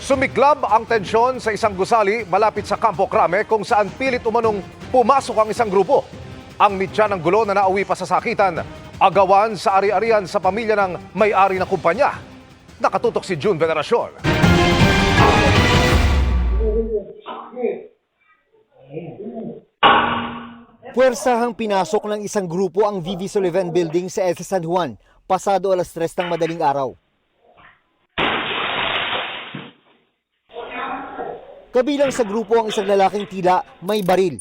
Sumiklab ang tensyon sa isang gusali malapit sa Campo Crame kung saan pilit umanong pumasok ang isang grupo. Ang mitya ng gulo na nauwi pa sa sakitan, agawan sa ari-arian sa pamilya ng may-ari ng kumpanya. Nakatutok si June Veneracion. Puwersahang pinasok ng isang grupo ang VV Sullivan Building sa EDSA San Juan, pasado alas 3 ng madaling araw. Kabilang sa grupo ang isang lalaking tila may baril.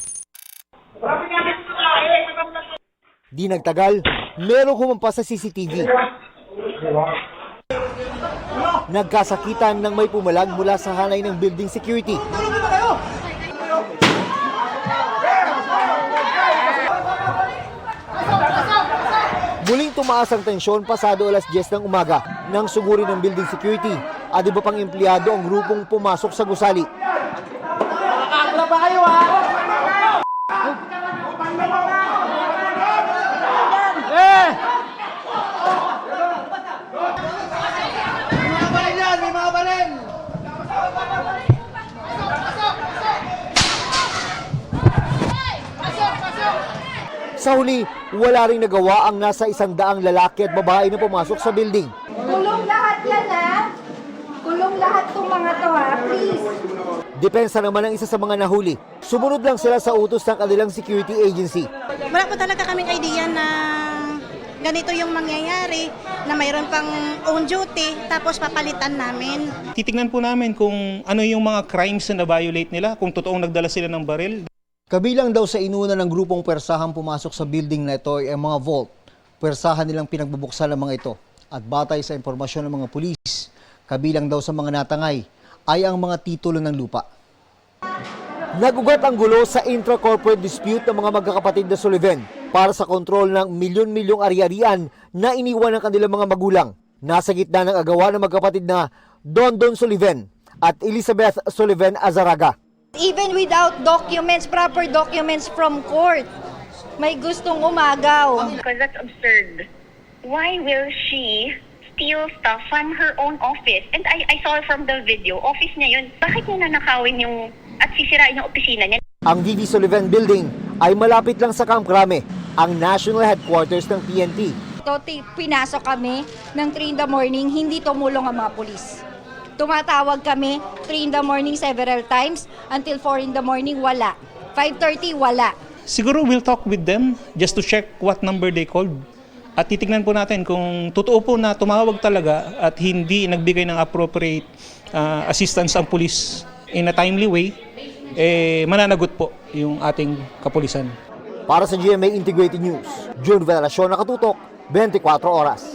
Di nagtagal, merong humampas sa CCTV. Nagkasakitan nang may pumalag mula sa hanay ng building security. Muling tumaas ang tensyon pasado alas 10 ng umaga nang suguri ng building security at iba pang empleyado ang grupong pumasok sa gusali. Nakakakla ba kayo ha? May mga baril yan! May mga baril! Sa huli, wala ring nagawa ang nasa 100 lalaki at babae na pumasok sa building. Kulong lahat yan ha. Kulong lahat tong mga to ha, please. Depensa naman ang isa sa mga nahuli. Sumunod lang sila sa utos ng kanilang security agency. Wala po talaga kaming idea na ganito yung mangyayari, na mayroon pang on duty, tapos papalitan namin. Titignan po namin kung ano yung mga crimes na na-violate nila, kung totoong nagdala sila ng baril. Kabilang daw sa inuna ng grupong puwersahang pumasok sa building na ito ay ang mga vault. Puwersahan nilang pinagbubuksan ng mga ito. At batay sa impormasyon ng mga pulis, kabilang daw sa mga natangay ay ang mga titulo ng lupa. Nagugat ang gulo sa intra-corporate dispute ng mga magkakapatid na Sullivan para sa kontrol ng milyon-milyong ari-arian na iniwan ng kanilang mga magulang. Nasa gitna ng agawan ng magkapatid na Dondon Sullivan at Elizabeth Sullivan Azaraga. Even without documents, proper documents from court, may gustong umagaw. Because that's absurd. Why will she steal stuff from her own office? And I saw from the video, office niya yun. Bakit niya nanakawin yung at sisirain yung opisina niya? Ang VV Sullivan Building ay malapit lang sa Camp Crame, ang national headquarters ng PNP. Pinasok kami ng 3 in the morning, hindi tumulong ang mga pulis. Tumatawag kami 3 in the morning several times, until 4 in the morning, wala. 5:30, wala. Siguro we'll talk with them just to check what number they called. At titignan po natin kung totoo po na tumawag talaga at hindi nagbigay ng appropriate assistance ang pulis in a timely way, mananagot po yung ating kapulisan. Para sa GMA Integrated News, June Veneracion, nakatutok, 24 oras.